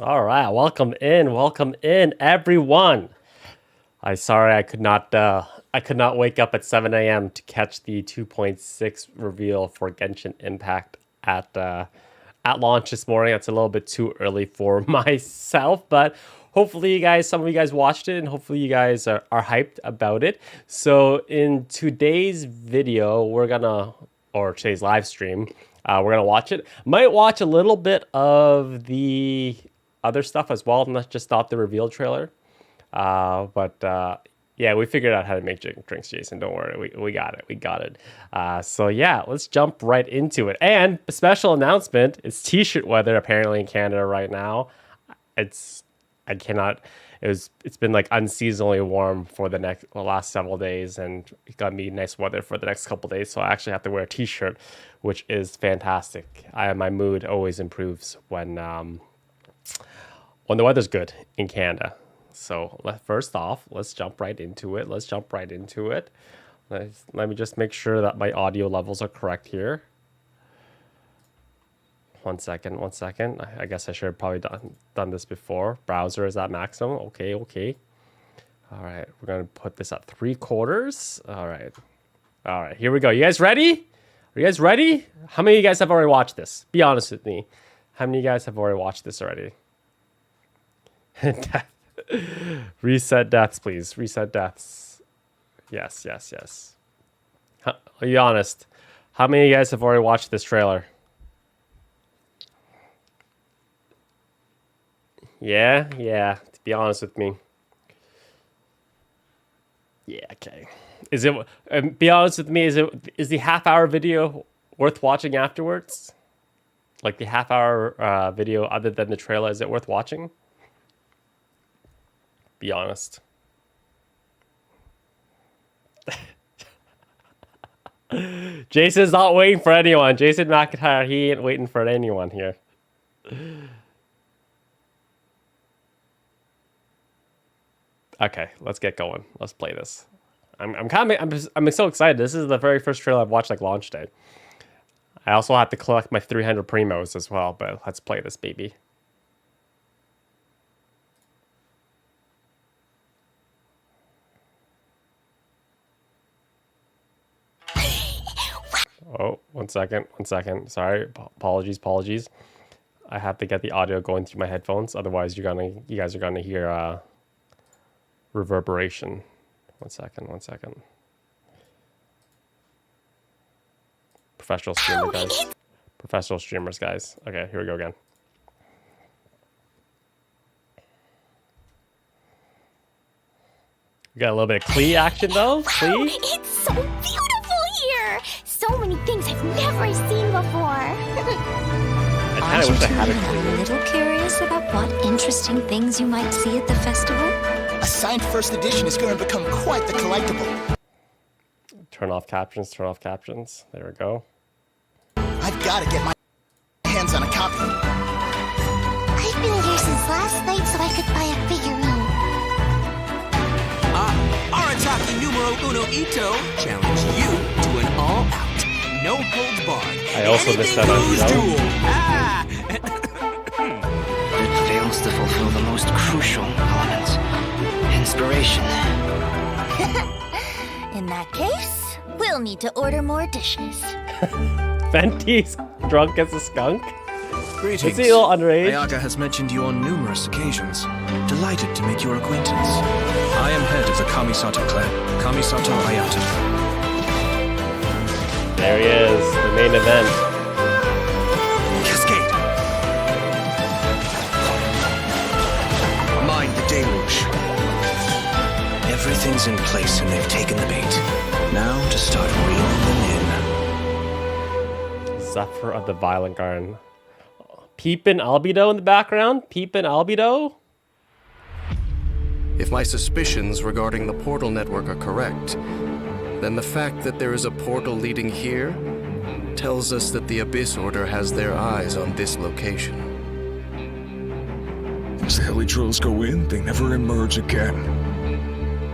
All right, welcome in, everyone. Sorry I could not wake up at 7 a.m. to catch the 2.6 reveal for Genshin Impact at launch this morning. That's a little bit too early for myself, but hopefully some of you guys watched it, and hopefully you guys are hyped about it. So in today's video, or today's live stream, we're gonna watch it. Might watch a little bit of the other stuff as well, not the reveal trailer. Yeah, we figured out how to make drinks, Jason. Don't worry, we got it. So yeah, let's jump right into it. And a special announcement: it's t-shirt weather apparently in Canada right now. It's been like unseasonably warm for the last several days, and it's gonna be nice weather for the next couple days. So I actually have to wear a t-shirt, which is fantastic. My mood always improves when the weather's good in Canada. So first off, let's jump right into it. Let me just make sure that my audio levels are correct here. One second. I guess I should have probably done this before. Browser is at maximum. Okay. All right, we're gonna put this at 3/4. All right, here we go. You guys ready? Are you guys ready? How many of you guys have already watched this? Be honest with me. How many of you guys have already watched this already? Reset deaths, please. Reset deaths. Yes. Be honest. How many of you guys have already watched this trailer? Yeah. To be honest with me. Yeah. Okay. Be honest with me. Is the half-hour video worth watching afterwards? Like the half-hour video, other than the trailer, is it worth watching? Be honest. Jason's not waiting for anyone. Jason McIntyre, he ain't waiting for anyone here. Okay, let's get going. Let's play this. I'm so excited. This is the very first trailer I've watched like launch day. I also have to collect my 300 primos as well, but let's play this baby. Oh, one second. Sorry, apologies. I have to get the audio going through my headphones. Otherwise, you guys are gonna hear reverberation. One second. Professional streamers, guys. Okay, here we go again. We got a little bit of Klee action though. Klee? It's so beautiful here. So many things I've never seen before. I kind of wish I had a Klee. A little curious about what interesting things you might see at the festival? A signed first edition is going to become quite the collectible. Turn off captions. There we go. I've got to get my hands on a copy. I've been here since last night so I could buy a figurine. Arataki numero uno Ito challenge you to an all-out, no-holds-barred, I also missed that on It fails to fulfill the most crucial element. Inspiration. In that case, we'll need to order more dishes. Fenty's drunk as a skunk. Greetings. Is he a little underage? Ayaka has mentioned you on numerous occasions. Delighted to make your acquaintance. I am head of the Kamisato clan, Kamisato Ayato. There he is, the main event. Cascade! Mind the deluge. Everything's in place and they've taken the bait. Now to start reeling them in. Zephyr of the Violent Garden. Peepin' Albedo in the background? Peepin' Albedo? If my suspicions regarding the portal network are correct, then the fact that there is a portal leading here tells us that the Abyss Order has their eyes on this location. As the Helitrolls go in, they never emerge again.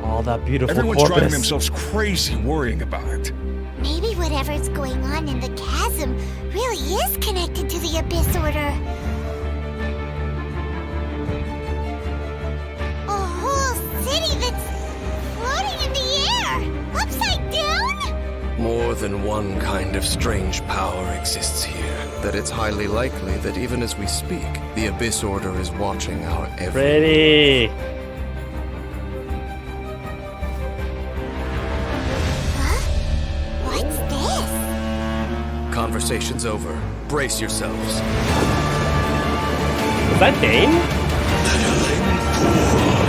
All that beautiful Everyone's corpus. driving themselves crazy worrying about it. Maybe whatever's going on in the chasm really is connected to the Abyss Order. upside down? More than one kind of strange power exists here. That it's highly likely that even as we speak, the Abyss Order is watching our every Pretty. What's this? Conversation's over. Brace yourselves. Is that Dane?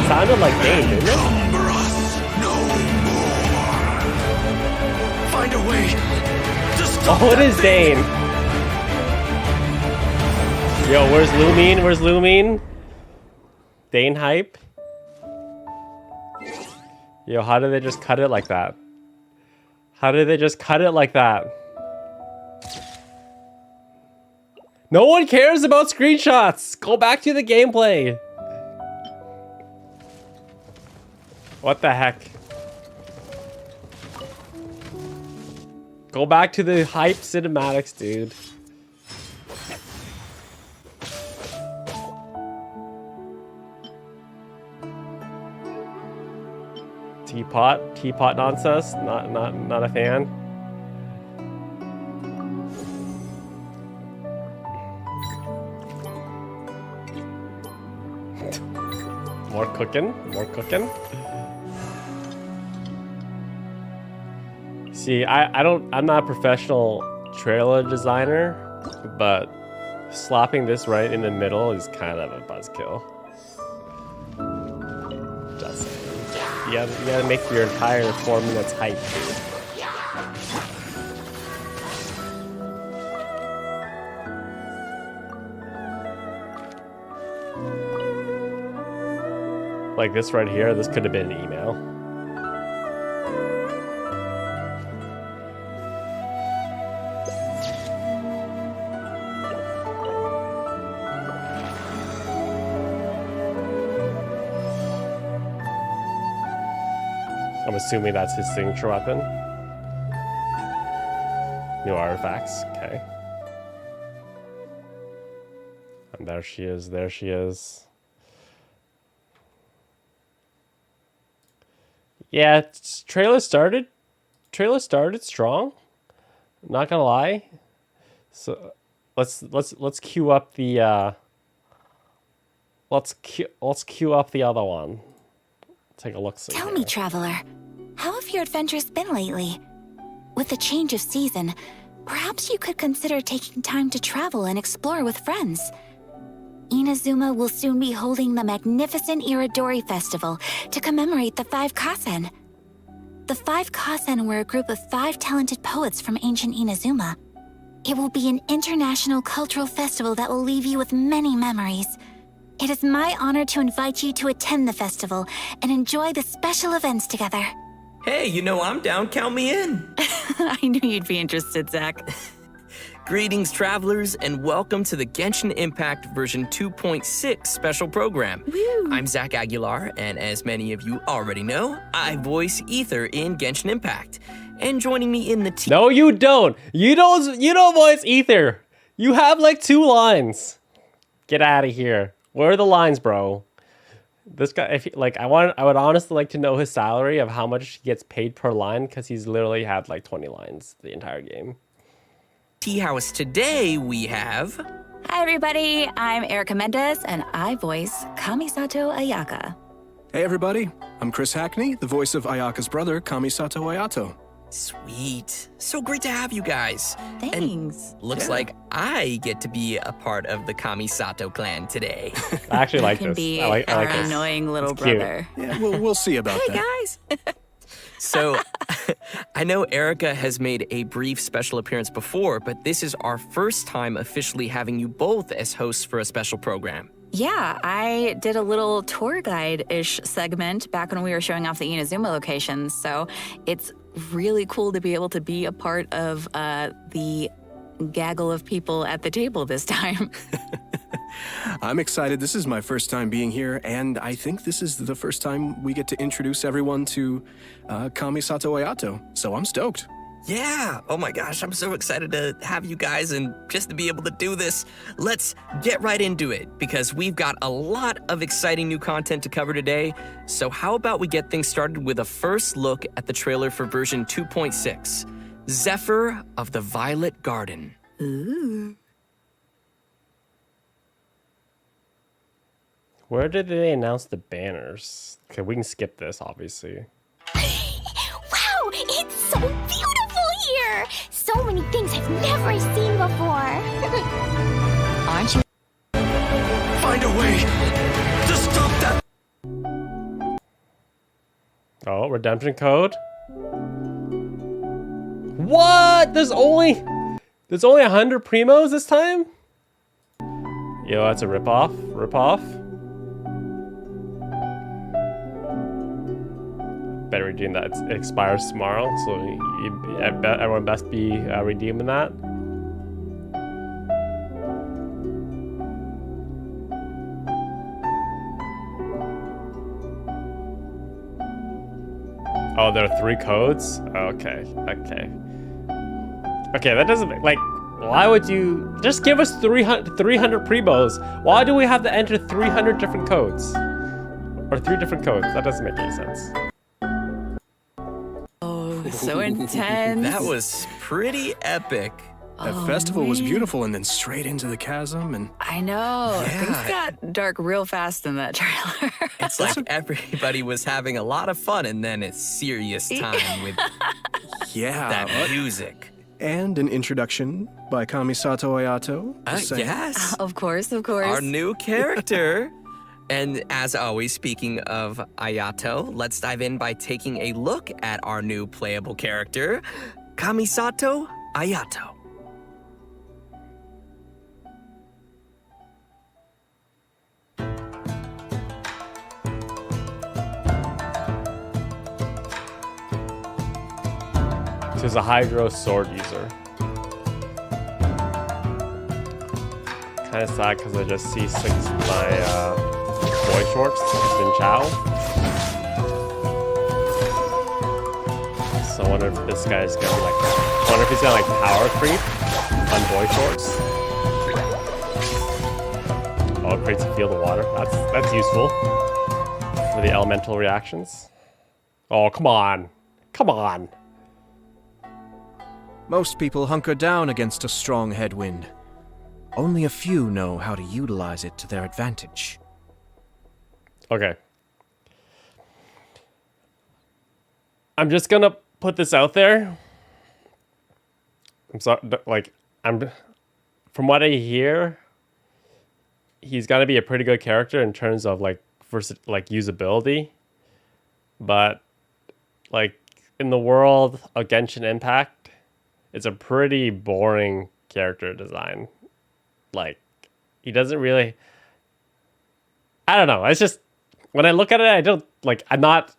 It sounded like Dane, didn't it? Find a way to stop Oh, it is Dane. Yo, where's Lumine? Where's Lumine? Dane hype? Yo, how did they just cut it like that? How did they just cut it like that? No one cares about screenshots! Go back to the gameplay! What the heck? Go back to the hype cinematics, dude. Teapot nonsense. Not a fan. More cooking. See, I'm not a professional trailer designer, but slapping this right in the middle is kind of a buzzkill. Just saying. You gotta make your entire 4 minutes hype. Like this right here, this could have been an email. I'm assuming that's his signature weapon. New artifacts, okay. And there she is. Yeah, trailer started strong. Not gonna lie. So let's queue up the let's queue up the other one. Take a look. Tell me, traveler, how have your adventures been lately? With the change of season, perhaps you could consider taking time to travel and explore with friends. Inazuma will soon be holding the magnificent Iridori Festival to commemorate the 5 Kasen. The 5 Kasen were a group of 5 talented poets from ancient Inazuma. It will be an international cultural festival that will leave you with many memories. It is my honor to invite you to attend the festival and enjoy the special events together. Hey, you know I'm down. Count me in. I knew you'd be interested, Zach. Greetings, travelers, and welcome to the Genshin Impact version 2.6 special program. Woo. I'm Zach Aguilar, and as many of you already know, I voice Ether in Genshin Impact. And joining me in the team... No, you don't. You don't voice Ether. You have like 2 lines. Get out of here. Where are the lines, bro? This guy, if he, like, I would honestly like to know his salary of how much he gets paid per line, because he's literally had like 20 lines the entire game. Tea House today we have... Hi, everybody. I'm Erica Mendez, and I voice Kamisato Ayato. Hey everybody, I'm Chris Hackney, the voice of Ayaka's brother, Kamisato Ayato. Sweet. So great to have you guys. Thanks. And looks like I get to be a part of the Kamisato clan today. I actually like Can this. be I like our this. annoying little It's cute. brother. Yeah, we'll see about Hey, that. guys. So, I know Erica has made a brief special appearance before, but this is our first time officially having you both as hosts for a special program. Yeah, I did a little tour guide-ish segment back when we were showing off the Inazuma locations, so it's really cool to be able to be a part of the gaggle of people at the table this time. I'm excited. This is my first time being here, and I think this is the first time we get to introduce everyone to Kamisato Ayato, so I'm stoked. Yeah. Oh my gosh, I'm so excited to have you guys and just to be able to do this. Let's get right into it because we've got a lot of exciting new content to cover today. So how about we get things started with a first look at the trailer for version 2.6, Zephyr of the Violet Garden. Ooh. Where did they announce the banners? Okay, we can skip this, obviously. Wow, it's so beautiful here! So many things I've never seen before. Aren't you? Find a way to stop that. Oh, redemption code. What? There's only 100 primos this time? Yo, that's a ripoff. Better redeem that. It expires tomorrow, so I bet everyone best be redeeming that. Oh, there are 3 codes? Okay. Okay, that doesn't make, like, why would you just give us 300 primos? Why do we have to enter 300 different codes? Or 3 different codes? That doesn't make any sense. Oh, so intense. That was pretty epic. That festival was beautiful, and then straight into the chasm, and I know. Yeah. Things got dark real fast in that trailer. It's like everybody was having a lot of fun, and then it's serious time with yeah, that music. and an introduction by Kamisato Ayato. Just saying. Yes, Of course. our new character. And as always, speaking of Ayato, let's dive in by taking a look at our new playable character, Kamisato Ayato. She's a Hydro sword user. Kind of sad because I just see my boy shorts in Chow. So I wonder if this guy's gonna be like, I wonder if he's gonna like power creep on boy shorts. Oh, it creates a field of water. That's useful for the elemental reactions. Oh, come on. Most people hunker down against a strong headwind. Only a few know how to utilize it to their advantage. Okay. I'm just gonna put this out there. I'm sorry, from what I hear, he's gonna be a pretty good character in terms of like usability, but like in the world of Genshin Impact, it's a pretty boring character design. Like, he doesn't really, I don't know. It's just, when I look at it, I don't, like, I'm not,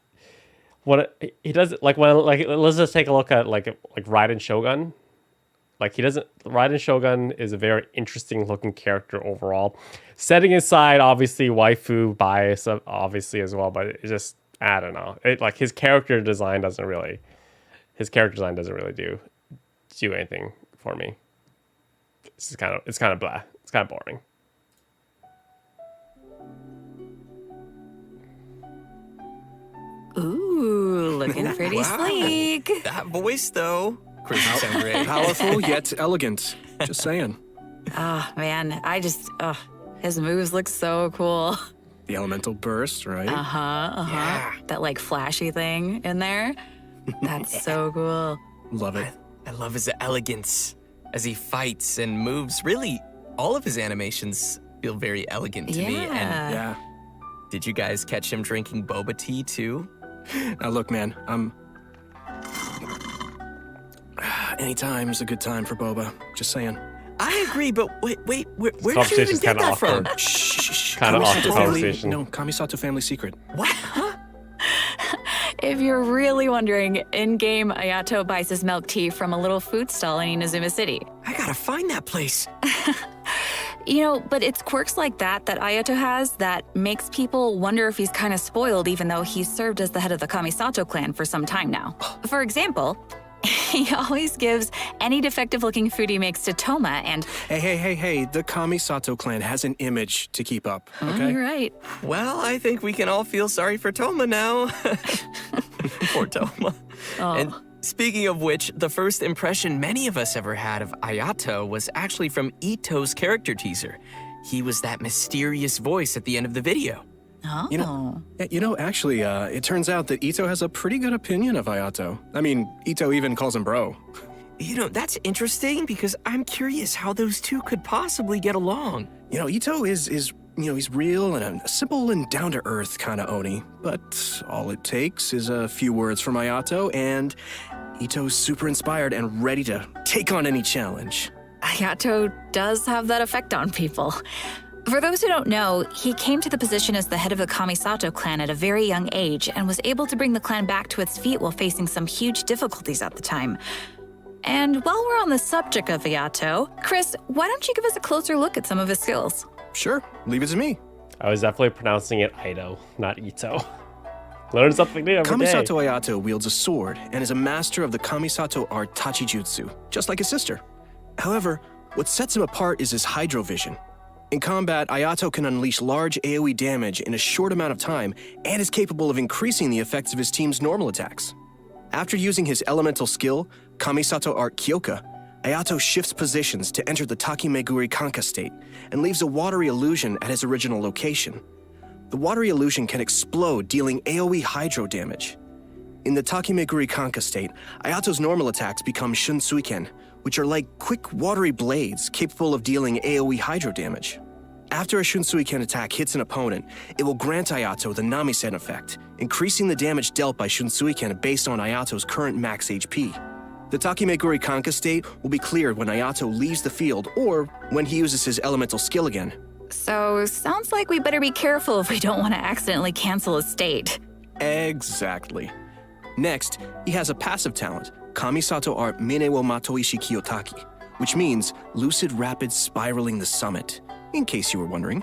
he doesn't, like, let's just take a look at, like Raiden Shogun. Like, Raiden Shogun is a very interesting looking character overall. Setting aside, obviously, waifu bias, obviously, as well, but it's just, I don't know. His character design doesn't really do anything for me. It's kind of blah. It's kind of boring. Ooh, looking pretty sleek. That voice, though. Chris, you sound great. Powerful yet elegant. Just saying. Oh, man. His moves look so cool. The elemental burst, right? Yeah. That, like, flashy thing in there. That's so cool. Love it. I love his elegance as he fights and moves. Really, all of his animations feel very elegant to me. And Yeah. did you guys catch him drinking boba tea too? Now look, man, anytime's a good time for boba. Just saying. I agree, but wait, where did you even Conversation's get kinda that from? awkward. Shh. Kinda awkward Kamisato conversation. No, Kamisato family secret. What? Huh? If you're really wondering, in-game Ayato buys his milk tea from a little food stall in Inazuma City. I gotta find that place. But it's quirks like that Ayato has that makes people wonder if he's kind of spoiled even though he's served as the head of the Kamisato clan for some time now. For example, He always gives any defective-looking food he makes to Toma, and... Hey, the Kamisato clan has an image to keep up, okay? You're right. Well, I think we can all feel sorry for Toma now. Poor Toma. Oh. And speaking of which, the first impression many of us ever had of Ayato was actually from Ito's character teaser. He was that mysterious voice at the end of the video. Oh. Actually, it turns out that Ito has a pretty good opinion of Ayato. I mean, Ito even calls him bro. That's interesting because I'm curious how those two could possibly get along. Ito is he's real and a simple and down-to-earth kind of Oni. But all it takes is a few words from Ayato, and Ito's super inspired and ready to take on any challenge. Ayato does have that effect on people. For those who don't know, he came to the position as the head of the Kamisato clan at a very young age and was able to bring the clan back to its feet while facing some huge difficulties at the time. And while we're on the subject of Ayato, Chris, why don't you give us a closer look at some of his skills? Sure, leave it to me. I was definitely pronouncing it Ito, not Ito. Learn something new every day. Kamisato Ayato wields a sword and is a master of the Kamisato art Tachijutsu, just like his sister. However, what sets him apart is his hydro vision. In combat, Ayato can unleash large AoE damage in a short amount of time and is capable of increasing the effects of his team's normal attacks. After using his elemental skill, Kamisato Art Kyoka, Ayato shifts positions to enter the Takimeguri Kanka state and leaves a watery illusion at his original location. The watery illusion can explode, dealing AoE hydro damage. In the Takimeguri Kanka state, Ayato's normal attacks become Shunsuiken, which are like quick, watery blades capable of dealing AoE hydro damage. After a Shunsuiken attack hits an opponent, it will grant Ayato the Namisen effect, increasing the damage dealt by Shunsuiken based on Ayato's current max HP. The Takimeguri Kanka state will be cleared when Ayato leaves the field or when he uses his elemental skill again. So, sounds like we better be careful if we don't want to accidentally cancel his state. Exactly. Next, he has a passive talent, Kamisato Art Mine wo Matoishi Kiyotaki, which means lucid rapid spiraling the summit, in case you were wondering.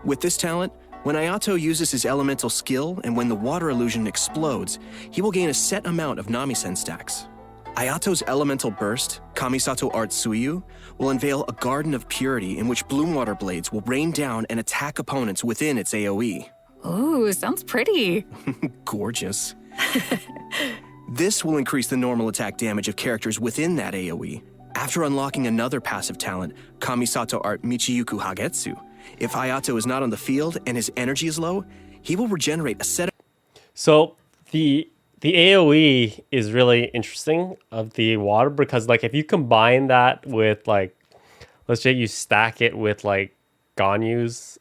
With this talent, when Ayato uses his elemental skill and when the water illusion explodes, he will gain a set amount of Namisen stacks. Ayato's elemental burst, Kamisato Art Suiyu, will unveil a garden of purity in which bloom water blades will rain down and attack opponents within its AoE. Ooh, sounds pretty. Gorgeous. This will increase the normal attack damage of characters within that AoE. After unlocking another passive talent, Kamisato Art Michiyuku Hagetsu, if Ayato is not on the field and his energy is low, he will regenerate a set of... So the AoE is really interesting of the water because like if you combine that with like, let's say you stack it with like Ganyu's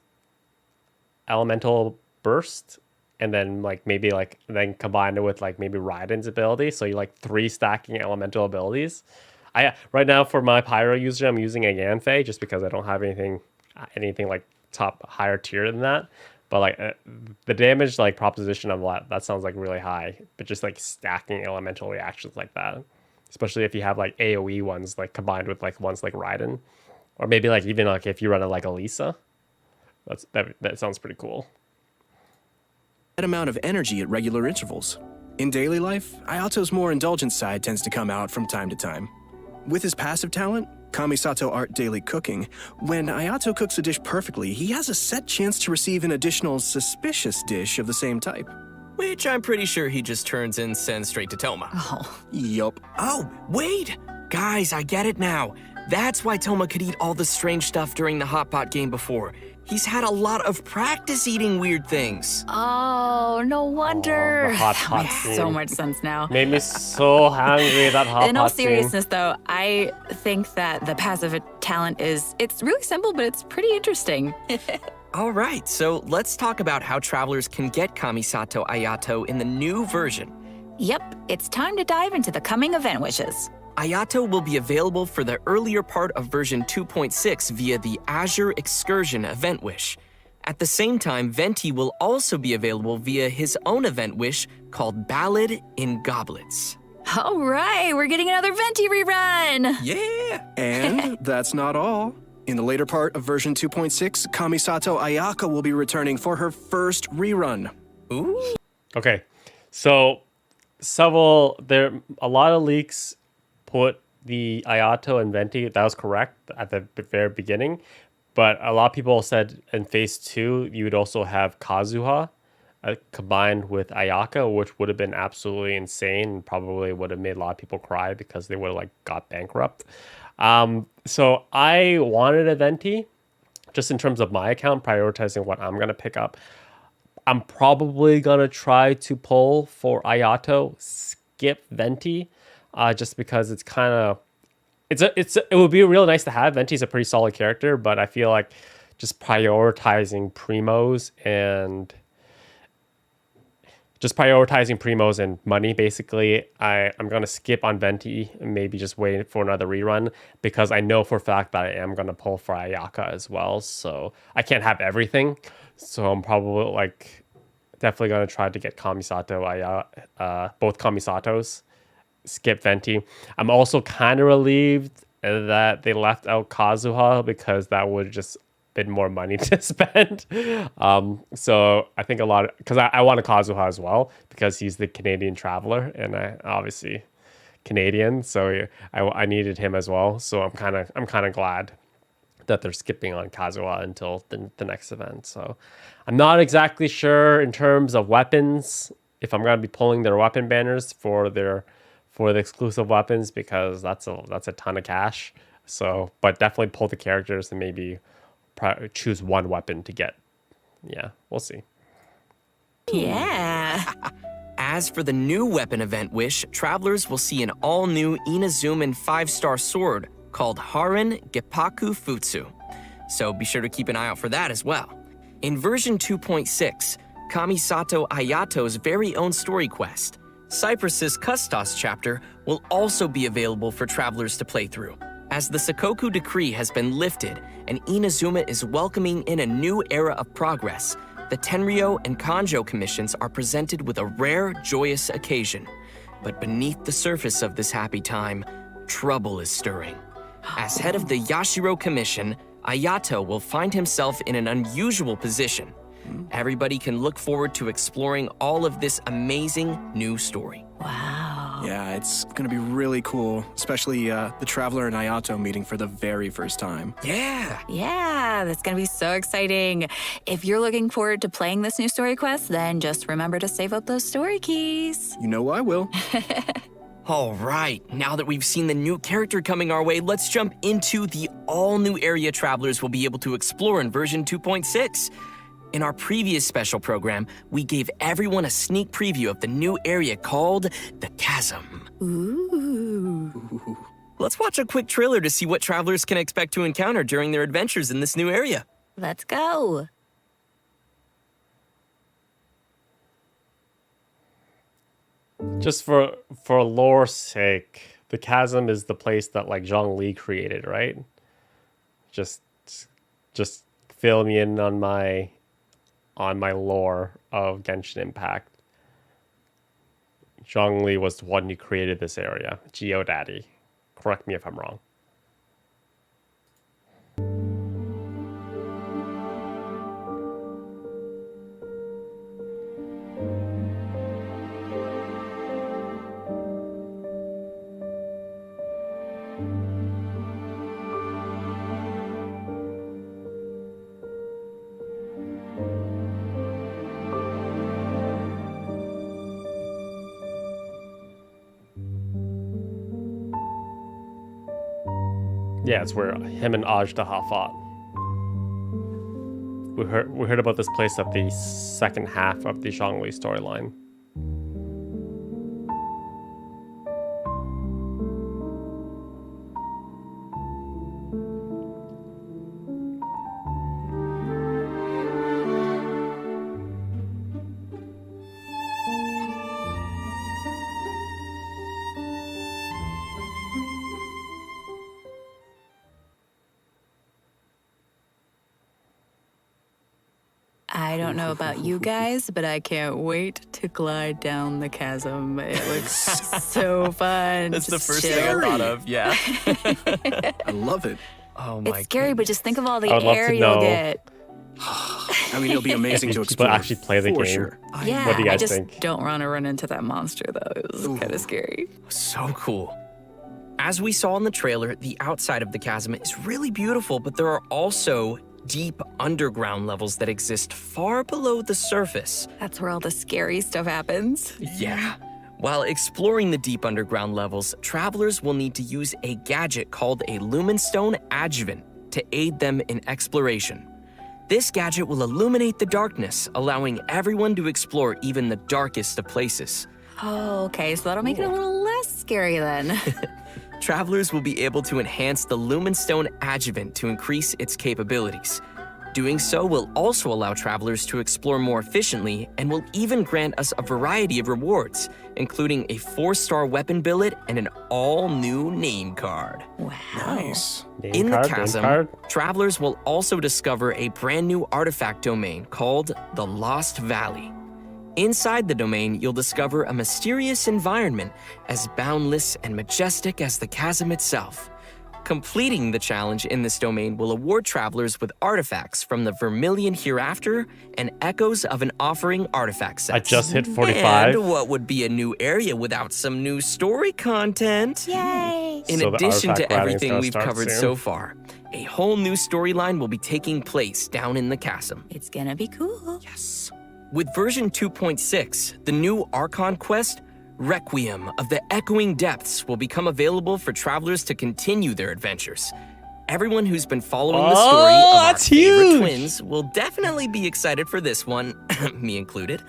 elemental burst, and then like maybe like then combine it with like maybe Raiden's ability, so you like 3 stacking elemental abilities. Right now for my pyro user, I'm using a Yanfei just because I don't have anything like top higher tier than that. But like the damage like proposition of that sounds like really high. But just like stacking elemental reactions like that, especially if you have like AoE ones like combined with like ones like Raiden, or maybe like even like if you run it like Elisa, that sounds pretty cool. Amount of energy at regular intervals. In daily life, Ayato's more indulgent side tends to come out from time to time. With his passive talent, Kamisato Art Daily Cooking, when Ayato cooks a dish perfectly, he has a set chance to receive an additional suspicious dish of the same type. Which I'm pretty sure he just turns and sends straight to Toma. Oh. Yup. Oh, wait! Guys, I get it now. That's why Toma could eat all the strange stuff during the hot pot game before. He's had a lot of practice eating weird things. Oh, no wonder. Oh, the hot That pot makes scene. so much sense now. Made me so hungry, that hot In all pot scene. seriousness, though, I think that the passive talent it's really simple, but it's pretty interesting. All right, so let's talk about how travelers can get Kamisato Ayato in the new version. Yep, it's time to dive into the coming event wishes. Ayato will be available for the earlier part of version 2.6 via the Azure Excursion event wish. At the same time, Venti will also be available via his own event wish called Ballad in Goblets. All right, we're getting another Venti rerun. Yeah! And that's not all. In the later part of version 2.6, Kamisato Ayaka will be returning for her first rerun. Ooh. Okay, so a lot of leaks put the Ayato and Venti. That was correct at the very beginning, but a lot of people said in phase 2 you would also have Kazuha combined with Ayaka, which would have been absolutely insane and probably would have made a lot of people cry because they would have like got bankrupt. So I wanted a Venti, just in terms of my account, prioritizing what I'm gonna pick up. I'm probably gonna try to pull for Ayato, skip Venti, just because it's kind of it would be real nice to have. Venti's a pretty solid character, but I feel like just prioritizing primos and money, basically, I'm going to skip on Venti and maybe just wait for another rerun, because I know for a fact that I am going to pull for Ayaka as well. So I can't have everything. So I'm probably like definitely going to try to get Kamisato, both Kamisatos, skip Venti. I'm also kind of relieved that they left out Kazuha, because that would just been more money to spend. So I think because I want a Kazuha as well, because he's the Canadian traveler and I obviously Canadian, so I needed him as well. So I'm kind of glad that they're skipping on Kazuha until the next event. So I'm not exactly sure in terms of weapons if I'm going to be pulling their weapon banners for the exclusive weapons, because that's a ton of cash. So, but definitely pull the characters and maybe choose one weapon to get. Yeah, we'll see. Yeah. As for the new weapon event wish, travelers will see an all-new Inazuman 5-star sword called Haran Geppaku Futsu. So be sure to keep an eye out for that as well. In version 2.6, Kamisato Ayato's very own story quest, Cypress's Custos chapter, will also be available for travelers to play through. As the Sakoku decree has been lifted and Inazuma is welcoming in a new era of progress, the Tenryo and Kanjo commissions are presented with a rare, joyous occasion. But beneath the surface of this happy time, trouble is stirring. As head of the Yashiro Commission, Ayato will find himself in an unusual position. Everybody can look forward to exploring all of this amazing new story. Wow. Yeah, it's gonna be really cool, especially the Traveler and Ayato meeting for the very first time. Yeah. Yeah, that's going to be so exciting. If you're looking forward to playing this new story quest, then just remember to save up those story keys. You know I will. All right, now that we've seen the new character coming our way, let's jump into the all-new area travelers will be able to explore in version 2.6. In our previous special program, we gave everyone a sneak preview of the new area called the Chasm. Ooh. Let's watch a quick trailer to see what travelers can expect to encounter during their adventures in this new area. Let's go. Just for lore's sake, the Chasm is the place that like Zhongli created, right? Just fill me in on my lore of Genshin Impact. Zhongli was the one who created this area. GeoDaddy. Correct me if I'm wrong. Yeah, it's where him and Ajdaha fought. We heard about this place at the second half of the Zhongli storyline. I don't know about you guys, but I can't wait to glide down the chasm. It looks so fun. That's the Just first chill. thing I thought of, yeah. I love it. Oh my It's scary, but just think of all the I would love air to you'll know- get. I mean, it'll be amazing to People explore. actually play the for game. Sure. Yeah, What do you I guys just think? don't want to run into that monster though. It was kind of scary. So cool. As we saw in the trailer, the outside of the chasm is really beautiful, but there are also deep underground levels that exist far below the surface. That's where all the scary stuff happens. Yeah. While exploring the deep underground levels, travelers will need to use a gadget called a Lumenstone Adjuvant to aid them in exploration. This gadget will illuminate the darkness, allowing everyone to explore even the darkest of places. Oh, okay, so that'll make it a little less scary then. Travelers will be able to enhance the Lumenstone Adjuvant to increase its capabilities. Doing so will also allow travelers to explore more efficiently and will even grant us a variety of rewards, including a 4-star weapon billet and an all-new name card. Wow. Nice. In the chasm, travelers will also discover a brand new artifact domain called the Lost Valley. Inside the domain, you'll discover a mysterious environment as boundless and majestic as the chasm itself. Completing the challenge in this domain will award travelers with artifacts from the Vermilion Hereafter and Echoes of an Offering artifact sets. I just hit 45. And what would be a new area without some new story content? Yay! In So the addition artifact to routing's everything gonna we've start covered soon. so far, a whole new storyline will be taking place down in the chasm. It's gonna be cool. Yes. With version 2.6, the new Archon quest, Requiem of the Echoing Depths, will become available for travelers to continue their adventures. Everyone who's been following the story of our that's favorite huge. twins will definitely be excited for this one, me included.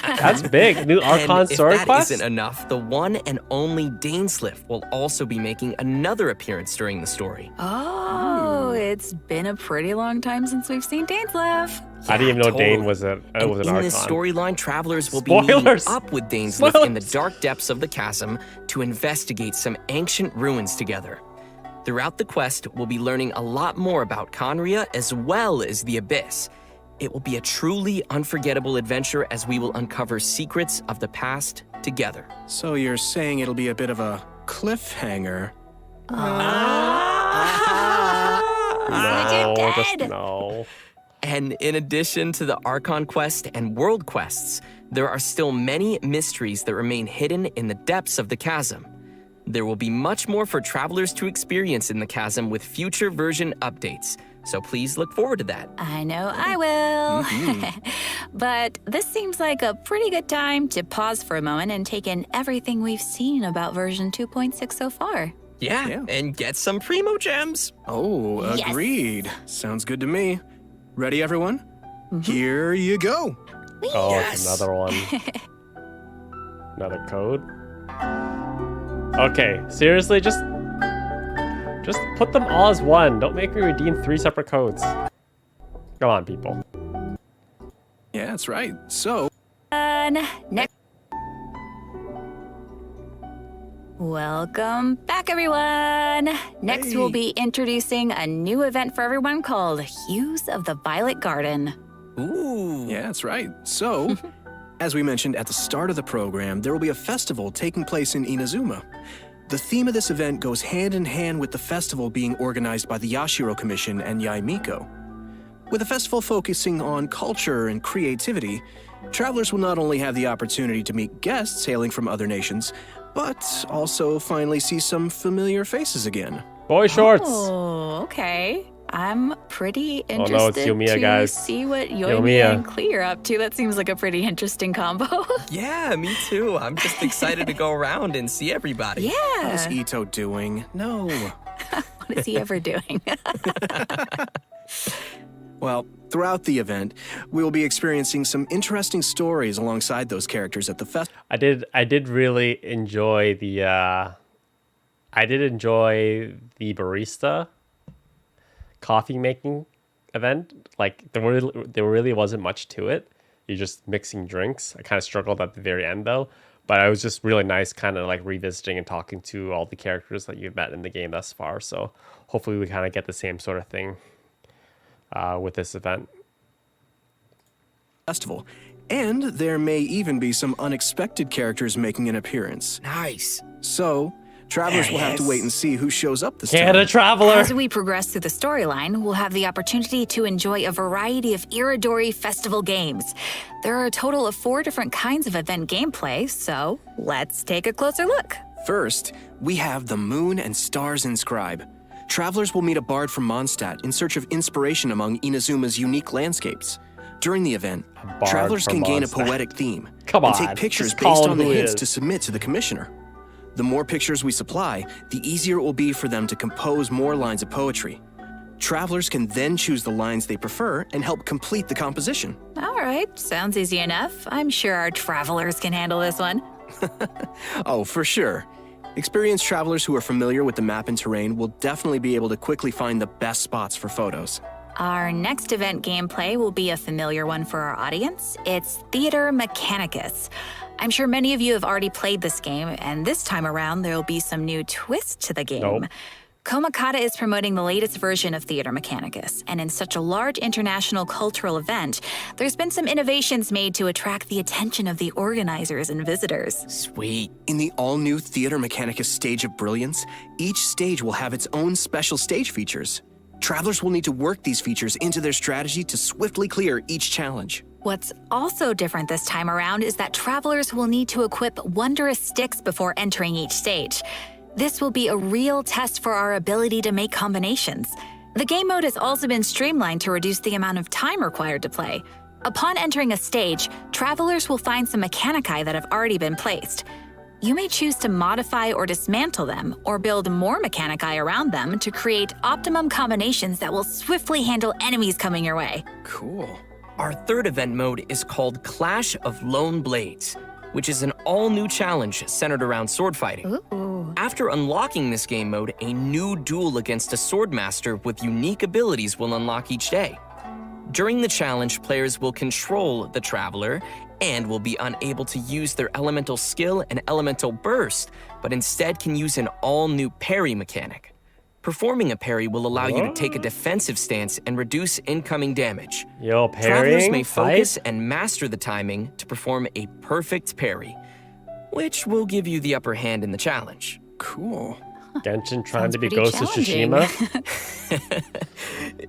That's big. New Archon And story if that quest? isn't enough, the one and only Dainsliff will also be making another appearance during the story. Oh, it's been a pretty long time since we've seen Dainsliff. I didn't even know Dane totally. was an And Archon. in this storyline, travelers will be meeting Spoilers! up with Dainsliff in the Spoilers! dark depths of the chasm to investigate some ancient ruins together. Throughout the quest, we'll be learning a lot more about Conria as well as the Abyss. It will be a truly unforgettable adventure as we will uncover secrets of the past together. So you're saying it'll be a bit of a cliffhanger? No, You're just dead. no. And in addition to the Archon quest and world quests, there are still many mysteries that remain hidden in the depths of the chasm. There will be much more for travelers to experience in the chasm with future version updates, so please look forward to that. I know I will. But this seems like a pretty good time to pause for a moment and take in everything we've seen about version 2.6 so far. Yeah, and get some Primo Gems. Oh, Yes. agreed. Sounds good to me. Ready, everyone? Here you go. Oh, it's another one. Another code. Okay, seriously, just put them all as one. Don't make me redeem 3 separate codes. Come on, people. Yeah, that's right. So, Next. Welcome back, everyone. Next, we'll be introducing a new event for everyone called Hues of the Violet Garden. Ooh. yeah, that's right. So, as we mentioned at the start of the program, there will be a festival taking place in Inazuma. The theme of this event goes hand in hand with the festival being organized by the Yashiro Commission and Yaimiko. With the festival focusing on culture and creativity, travelers will not only have the opportunity to meet guests hailing from other nations, but also finally see some familiar faces again. Boy shorts. Oh, okay. I'm pretty no, it's interested Yumiya, to guys. see what Yumiya. Yoimiya and Clee are up to. That seems like a pretty interesting combo. Yeah, me too. I'm just excited to go around and see everybody. How's Yeah. Ito doing? No. What is he ever doing? Well, throughout the event, we will be experiencing some interesting stories alongside those characters at the festival. I did really enjoy the barista coffee making event. Like there really wasn't much to it. You're just mixing drinks. I kind of struggled at the very end though, but it was just really nice kind of like revisiting and talking to all the characters that you've met in the game thus far. So hopefully we kind of get the same sort of thing with this event. Festival. And there may even be some unexpected characters making an appearance. Nice. So, Travelers will have to wait and see who shows up this Canada time. Traveler. As we progress through the storyline, we'll have the opportunity to enjoy a variety of Iridori Festival games. There are a total of 4 different kinds of event gameplay, so let's take a closer look. First, we have the Moon and Stars Inscribe. Travelers will meet a bard from Mondstadt in search of inspiration among Inazuma's unique landscapes. During the event, bard travelers from can gain a Mondstadt. poetic theme Come and on, take pictures just call based him on the who hints is. to submit to the commissioner. The more pictures we supply, the easier it will be for them to compose more lines of poetry. Travelers can then choose the lines they prefer and help complete the composition. All right, sounds easy enough. I'm sure our travelers can handle this one. Oh, for sure. Experienced travelers who are familiar with the map and terrain will definitely be able to quickly find the best spots for photos. Our next event gameplay will be a familiar one for our audience. It's Theater Mechanicus. I'm sure many of you have already played this game, and this time around there'll be some new twist to the game. Nope. Komakata is promoting the latest version of Theater Mechanicus, and in such a large international cultural event, there's been some innovations made to attract the attention of the organizers and visitors. Sweet. In the all-new Theater Mechanicus Stage of Brilliance, each stage will have its own special stage features. Travelers will need to work these features into their strategy to swiftly clear each challenge. What's also different this time around is that travelers will need to equip wondrous sticks before entering each stage. This will be a real test for our ability to make combinations. The game mode has also been streamlined to reduce the amount of time required to play. Upon entering a stage, travelers will find some mechanici that have already been placed. You may choose to modify or dismantle them, or build more mechanici around them to create optimum combinations that will swiftly handle enemies coming your way. Cool. Our third event mode is called Clash of Lone Blades, which is an all-new challenge centered around sword fighting. Ooh. After unlocking this game mode, a new duel against a swordmaster with unique abilities will unlock each day. During the challenge, players will control the traveler and will be unable to use their elemental skill and elemental burst, but instead can use an all-new parry mechanic. Performing a parry will allow you to take a defensive stance and reduce incoming damage. Yo, Travelers parrying? may focus Fight? and master the timing to perform a perfect parry, which will give you the upper hand in the challenge. Cool. Genshin trying Sounds to be pretty Ghost of challenging. Tsushima?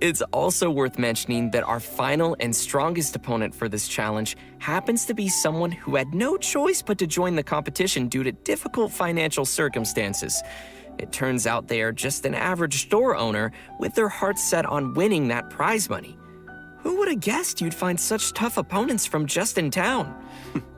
It's also worth mentioning that our final and strongest opponent for this challenge happens to be someone who had no choice but to join the competition due to difficult financial circumstances. It turns out they are just an average store owner with their hearts set on winning that prize money. Who would have guessed you'd find such tough opponents from just in town?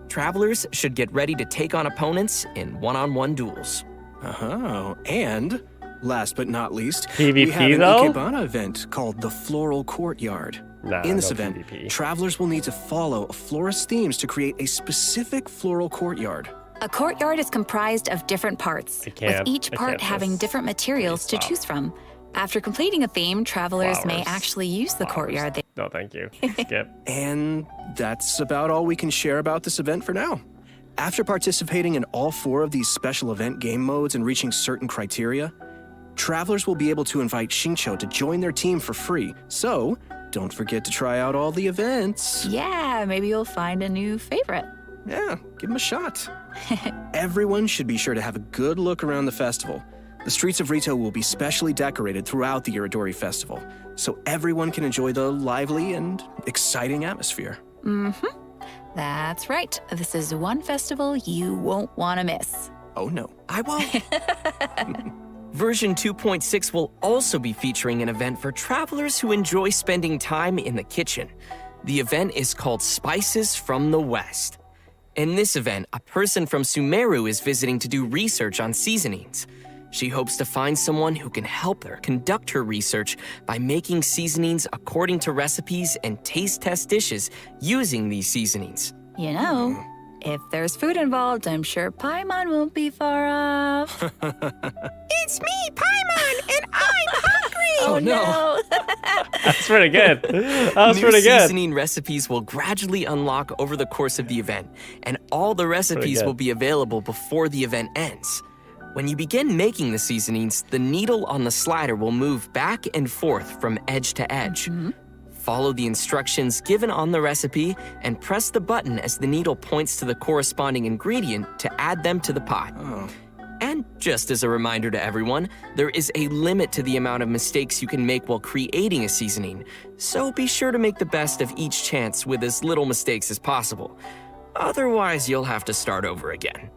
Travelers should get ready to take on opponents in one-on-one duels. Oh, and last but not least, PvP we have an though? Ikebana event called the Floral Courtyard. Nah, In this no event, PvP. travelers will need to follow a florist's themes to create a specific floral courtyard. A courtyard is comprised of different parts, with each I part can't having miss. different materials to Stop. choose from. After completing a theme, travelers may Flowers. actually use the Flowers. courtyard. No, thank you. Skip. And that's about all we can share about this event for now. After participating in all 4 of these special event game modes and reaching certain criteria, travelers will be able to invite Xingqiu to join their team for free. So, don't forget to try out all the events. Yeah, maybe you'll find a new favorite. Yeah, give them a shot. Everyone should be sure to have a good look around the festival. The streets of Rito will be specially decorated throughout the Iridori Festival, so everyone can enjoy the lively and exciting atmosphere. That's right. This is one festival you won't want to miss. Oh no. I won't. Version 2.6 will also be featuring an event for travelers who enjoy spending time in the kitchen. The event is called Spices from the West. In this event, a person from Sumeru is visiting to do research on seasonings. She hopes to find someone who can help her conduct her research by making seasonings according to recipes and taste test dishes using these seasonings. You know, if there's food involved, I'm sure Paimon won't be far off. It's me, Paimon, and I'm hungry! Oh no! That's pretty good. That was New pretty good. seasoning recipes will gradually unlock over the course of the event, and all the recipes good. will be available before the event ends. When you begin making the seasonings, the needle on the slider will move back and forth from edge to edge. Follow the instructions given on the recipe and press the button as the needle points to the corresponding ingredient to add them to the pot. And Just as a reminder to everyone, there is a limit to the amount of mistakes you can make while creating a seasoning, so be sure to make the best of each chance with as little mistakes as possible. Otherwise, you'll have to start over again.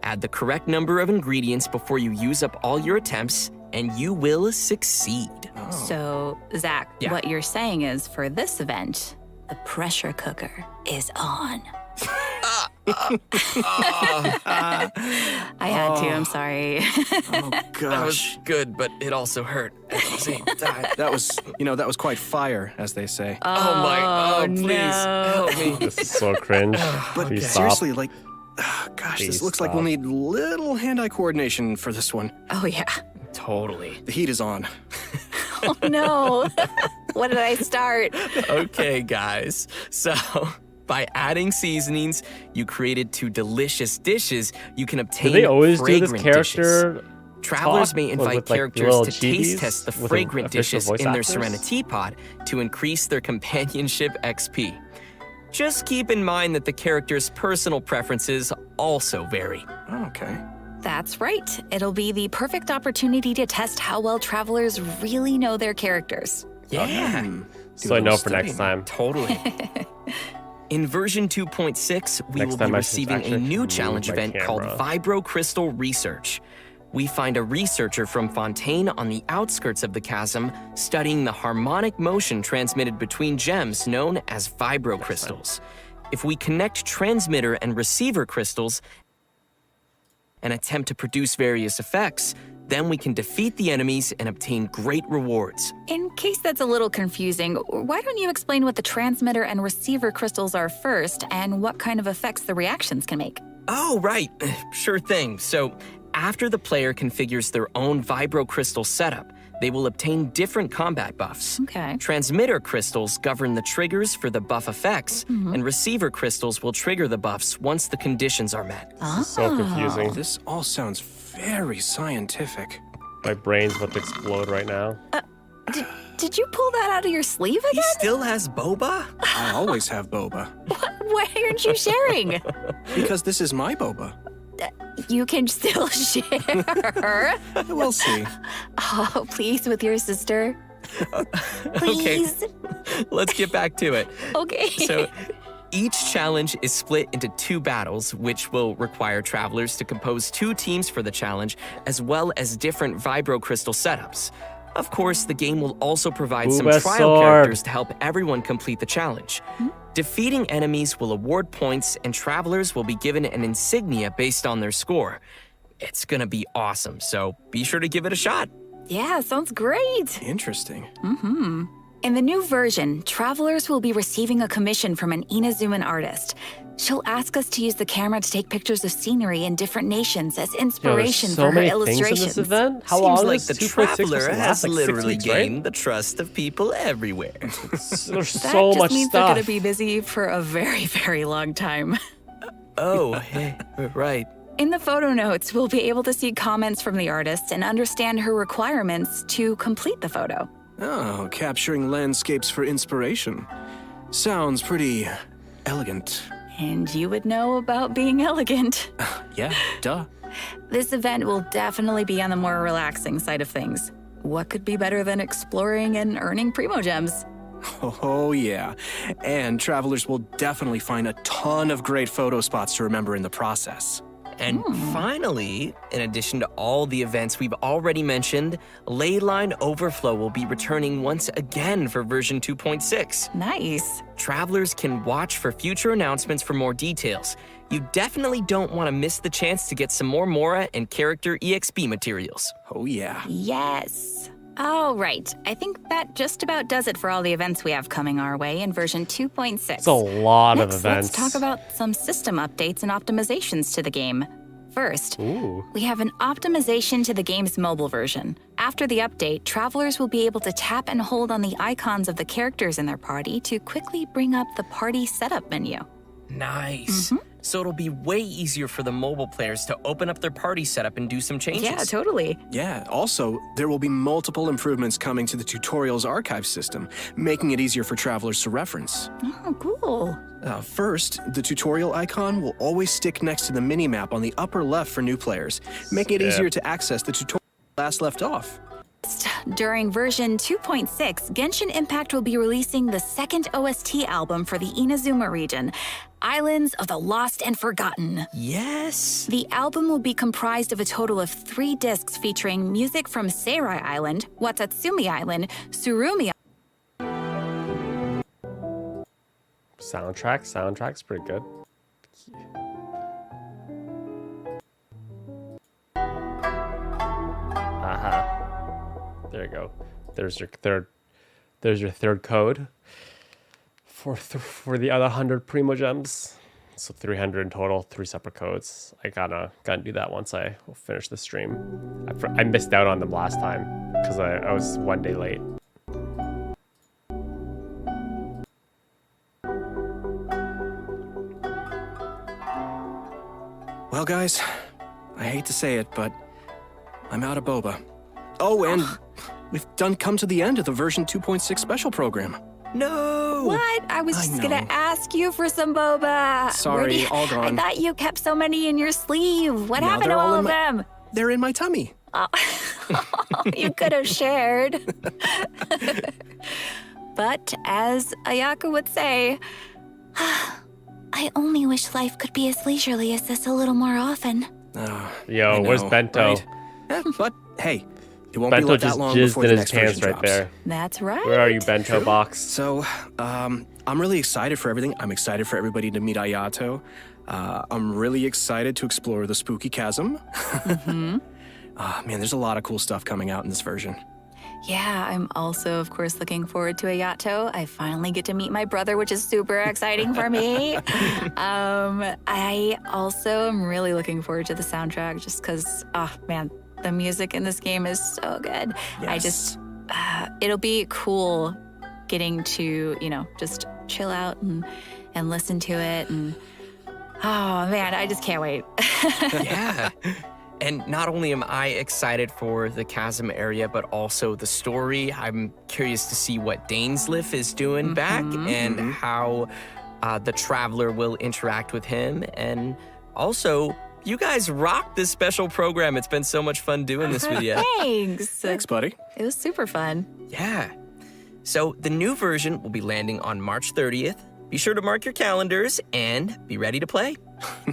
Add the correct number of ingredients before you use up all your attempts, and you will succeed. So, Zach, Yeah. what you're saying is for this event, the pressure cooker is on. I had to, I'm sorry. Oh, That gosh. was good, but it also hurt at the same time. That was quite fire, as they say. Oh, please no. help me. This is so cringe. But Please stop. seriously, like, gosh, Please this looks like stop. we'll need little hand-eye coordination for this one. Oh, yeah. Totally. The heat is on. Oh, no. What did I start? Okay, guys. So, by adding seasonings, you created 2 delicious dishes. You can Do obtain they always do this fragrant character? dishes. Travelers talk may with, invite like, characters little to taste chibis test the with fragrant official dishes voice in their actors? Serenity Pod to increase their companionship XP. Just keep in mind that the character's personal preferences also vary. Oh, okay. That's right. It'll be the perfect opportunity to test how well travelers really know their characters. Yeah. Do So I a know little for next studying. time. Totally. In version 2.6, we Next will be time I should receiving a actually new move challenge my event called camera. Vibro Crystal Research. We find a researcher from Fontaine on the outskirts of the chasm studying the harmonic motion transmitted between gems known as vibro crystals. If we connect transmitter and receiver crystals and attempt to produce various effects, then we can defeat the enemies and obtain great rewards. In case that's a little confusing, why don't you explain what the transmitter and receiver crystals are first and what kind of effects the reactions can make? Oh, right. Sure thing. So, after the player configures their own vibro crystal setup, they will obtain different combat buffs. Okay. Transmitter crystals govern the triggers for the buff effects, and receiver crystals will trigger the buffs once the conditions are met. So confusing. This all sounds very scientific. My brain's about to explode right now. Did you pull that out of your sleeve He again? still has boba? I always have boba. Why aren't you sharing? Because this is my boba. You can still share. We'll see. Oh, please, with your sister. Please. Let's get back to it. Okay. So, each challenge is split into 2 battles, which will require travelers to compose 2 teams for the challenge, as well as different vibro crystal setups. Of course, the game will also provide some trial Bulbasaur. characters to help everyone complete the challenge. Defeating enemies will award points, and travelers will be given an insignia based on their score. It's gonna be awesome, so be sure to give it a shot. Yeah, sounds great. Interesting. In the new version, travelers will be receiving a commission from an Inazuman artist. She'll ask us to use the camera to take pictures of scenery in different nations as Yo, there's inspiration so for her many illustrations. things in this event. How Seems long like is the 2.6 traveler supposed to has last? Like 6 literally weeks, right? gained the trust of people everywhere. There's That so just much means stuff. they're going to be busy for a very, very long time. Oh, hey, right. In the photo notes, we'll be able to see comments from the artist and understand her requirements to complete the photo. Oh, capturing landscapes for inspiration. Sounds pretty elegant. And you would know about being elegant. Yeah, duh. This event will definitely be on the more relaxing side of things. What could be better than exploring and earning Primo Gems? Oh, yeah. And travelers will definitely find a ton of great photo spots to remember in the process. And finally, in addition to all the events we've already mentioned, Leyline Overflow will be returning once again for version 2.6. Nice. Travelers can watch for future announcements for more details. You definitely don't want to miss the chance to get some more Mora and character EXP materials. Oh, yeah. Yes. All right. I think that just about does it for all the events we have coming our way in version 2.6. It's a lot Next, of events. let's talk about some system updates and optimizations to the game. First, we have an optimization to the game's mobile version. After the update, travelers will be able to tap and hold on the icons of the characters in their party to quickly bring up the party setup menu. Nice. So it'll be way easier for the mobile players to open up their party setup and do some changes. Yeah, totally. Yeah, also, there will be multiple improvements coming to the tutorials archive system, making it easier for travelers to reference. Oh, cool. First, the tutorial icon will always stick next to the mini-map on the upper left for new players, making it easier to access the tutorial last left off. During version 2.6, Genshin Impact will be releasing the second OST album for the Inazuma region, Islands of the Lost and Forgotten. Yes. The album will be comprised of a total of 3 discs featuring music from Seirai Island, Watatsumi Island, Surumi Soundtrack's pretty good. Aha. There you go. There's your third code for the other 100 Primo Gems. So 300 in total, 3 separate codes. I gotta do that once I finish the stream. I missed out on them last time because I was 1 day late. Well, guys, I hate to say it, but I'm out of boba. Oh, and we've come to the end of the version 2.6 special program. No! What? I was just gonna ask you for some boba. Sorry, all gone. I thought you kept so many in your sleeve. What Now happened to they're all all in of my- them? They're in my tummy. You could have shared. But as Ayako would say, I only wish life could be as leisurely as this a little more often. Yo, where's Bento? Right? But hey, it won't be Bento left just that long jizzed before in the his next version pants right drops. there. that's right. Where are you, Bento box? So, I'm really excited for everything. I'm excited for everybody to meet Ayato. I'm really excited to explore the spooky chasm. Man, there's a lot of cool stuff coming out in this version. Yeah, I'm also, of course, looking forward to Ayato. I finally get to meet my brother, which is super exciting for me. I also am really looking forward to the soundtrack just because, man, the music in this game is so good. Yes. It'll be cool getting to, just chill out and listen to it. And, oh, man, I just can't wait. Yeah. And not only am I excited for the Chasm area, but also the story. I'm curious to see what Dainsleif is doing back and how the Traveler will interact with him. And also, you guys rocked this special program. It's been so much fun doing this with you. Thanks. Thanks, buddy. It was super fun. Yeah. So the new version will be landing on March 30th. Be sure to mark your calendars and be ready to play.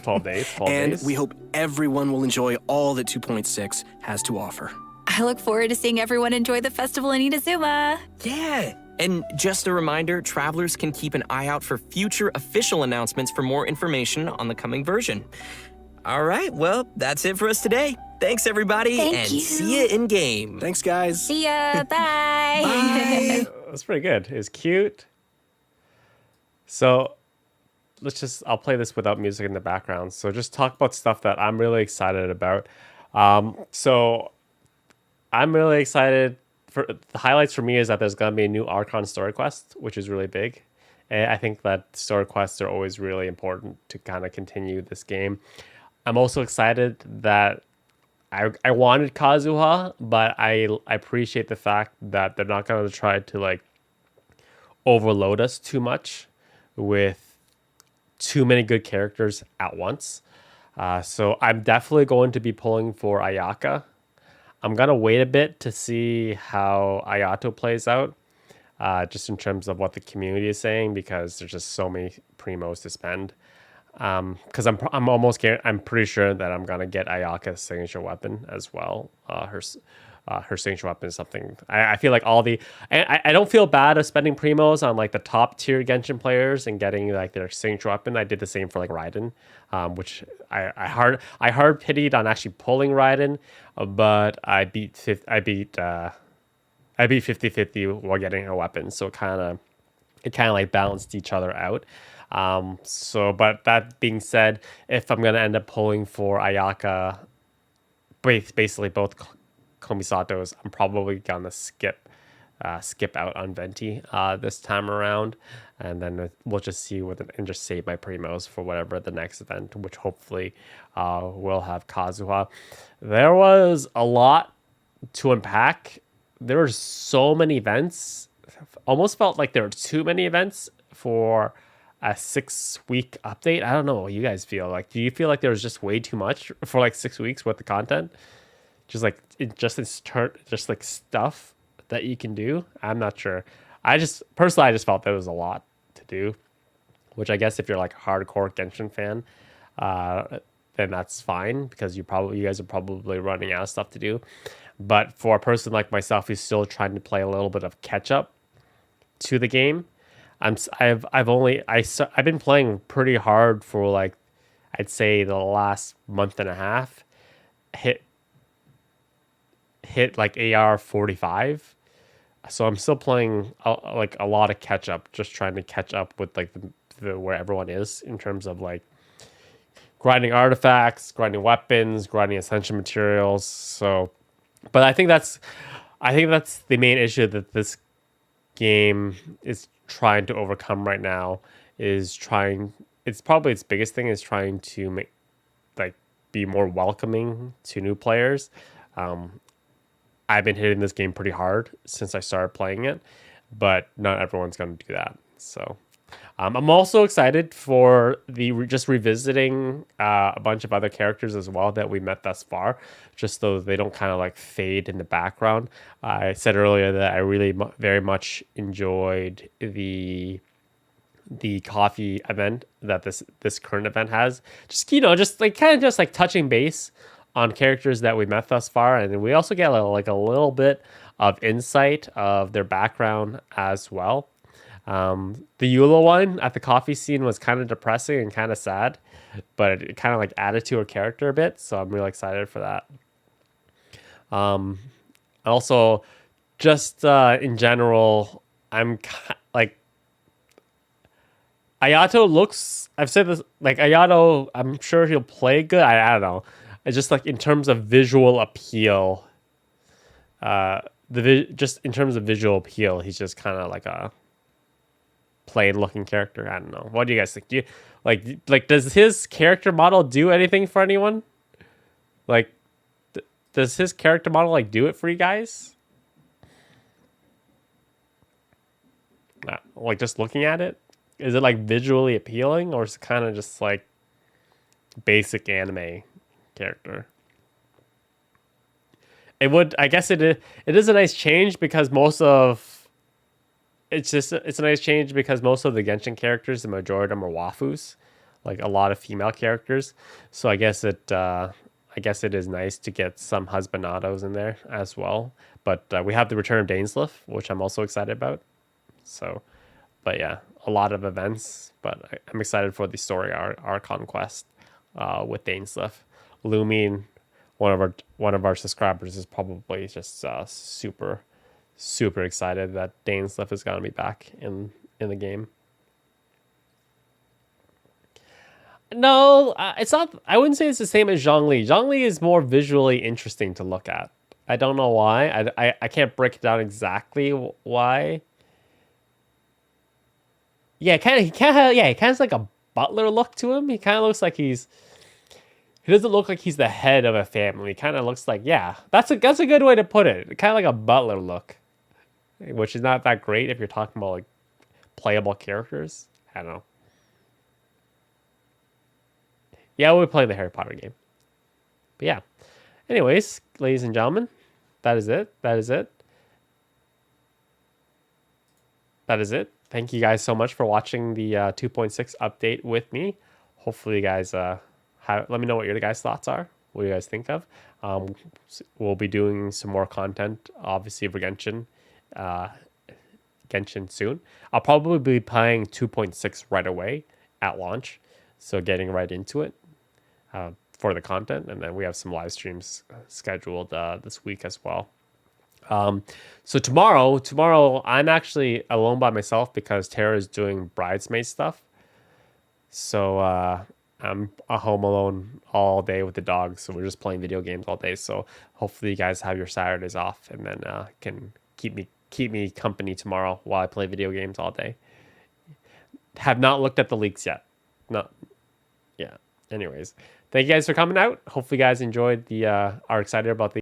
12 days. And we hope everyone will enjoy all that 2.6 has to offer. I look forward to seeing everyone enjoy the festival in Inazuma. Yeah. And just a reminder, travelers can keep an eye out for future official announcements for more information on the coming version. All right, well, that's it for us today. Thanks, everybody, Thank you. see you in game. Thanks, guys. See ya. Bye. Bye. That's pretty good. It was cute. So I'll play this without music in the background. So just talk about stuff that I'm really excited about. So I'm really excited for the highlights for me is that there's going to be a new Archon story quest, which is really big. And I think that story quests are always really important to kind of continue this game. I'm also excited that I wanted Kazuha, but I appreciate the fact that they're not going to try to overload us too much with too many good characters at once. So I'm definitely going to be pulling for Ayaka. I'm going to wait a bit to see how Ayato plays out, just in terms of what the community is saying, because there's just so many primos to spend. Because I'm pretty sure that I'm going to get Ayaka's signature weapon as well. Her signature weapon is something I feel like I don't feel bad of spending primos on the top tier Genshin players and getting their signature weapon. I did the same for Raiden, which I hard pitied on actually pulling Raiden, but I beat 50-50 while getting her weapon, so it kind of balanced each other out. But that being said, if I'm gonna end up pulling for Ayaka, basically both Kamisatos, I'm probably gonna skip skip out on Venti this time around, and then we'll just see and just save my primos for whatever the next event, which hopefully will have Kazuha. There was a lot to unpack. There were so many events. Almost felt like there were too many events for a 6-week update. I don't know what you guys feel like. Do you feel like there was just way too much for like 6 weeks worth of content? Just like just like stuff that you can do. I'm not sure. I just felt there was a lot to do, which I guess if you're like a hardcore Genshin fan, then that's fine because you guys are probably running out of stuff to do. But for a person like myself who's still trying to play a little bit of catch up to the game, I've been playing pretty hard for like I'd say the last month and a half. Hit like AR 45, so I'm still playing like a lot of catch up, just trying to catch up with like the where everyone is in terms of like grinding artifacts, grinding weapons, grinding essential materials. So, but I think that's the main issue that this game is trying to overcome right now. It's probably its biggest thing is trying to make like be more welcoming to new players. I've been hitting this game pretty hard since I started playing it, but not everyone's going to do that. So I'm also excited for just revisiting a bunch of other characters as well that we met thus far, just so they don't kind of like fade in the background. I said earlier that I really very much enjoyed the coffee event that this current event has. Just like touching base on characters that we met thus far, and then we also get a little bit of insight of their background as well. The Eula one at the coffee scene was kind of depressing and kind of sad, but it kind of like added to her character a bit, so I'm really excited for that. Also, just in general, I'm like Ayato looks. I've said this, like Ayato. I'm sure he'll play good. I don't know. It's just like in terms of visual appeal, just in terms of visual appeal, he's just kind of like a plain looking character. I don't know. What do you guys think? Do you like does his character model do anything for anyone? Like, does his character model like do it for you guys? Like just looking at it, is it like visually appealing, or is it kind of just like basic anime character? I guess it is a nice change because it's a nice change because most of the Genshin characters, the majority of them are waifus, like a lot of female characters. So I guess it is nice to get some husbandados in there as well. But we have the return of Dainsleif, which I'm also excited about. So, but yeah, a lot of events. But I'm excited for the story Archon quest with Dainsleif. Lumin, one of our subscribers, is probably just super excited that Dainsleif is gonna be back in the game. No, it's not. I wouldn't say it's the same as Zhongli. Zhongli is more visually interesting to look at. I don't know why. I can't break it down exactly why. Yeah, he kind of has like a butler look to him. He kind of looks like he doesn't look like he's the head of a family. He kind of looks like, yeah, that's a good way to put it. Kind of like a butler look, which is not that great if you're talking about like playable characters. I don't know. Yeah, we'll play the Harry Potter game. But yeah. Anyways, ladies and gentlemen, that is it. Thank you guys so much for watching the 2.6 update with me. Hopefully you guys let me know what your guys' thoughts are. What do you guys think of? We'll be doing some more content, obviously, for Genshin soon. I'll probably be playing 2.6 right away at launch, so getting right into it for the content, and then we have some live streams scheduled this week as well. So tomorrow I'm actually alone by myself because Tara is doing bridesmaid stuff. So I'm home alone all day with the dogs, so we're just playing video games all day. So hopefully you guys have your Saturdays off, and then can keep me keep me company tomorrow while I play video games all day. Have not looked at the leaks yet. Yeah. Anyways, thank you guys for coming out. Hopefully you guys enjoyed are excited about the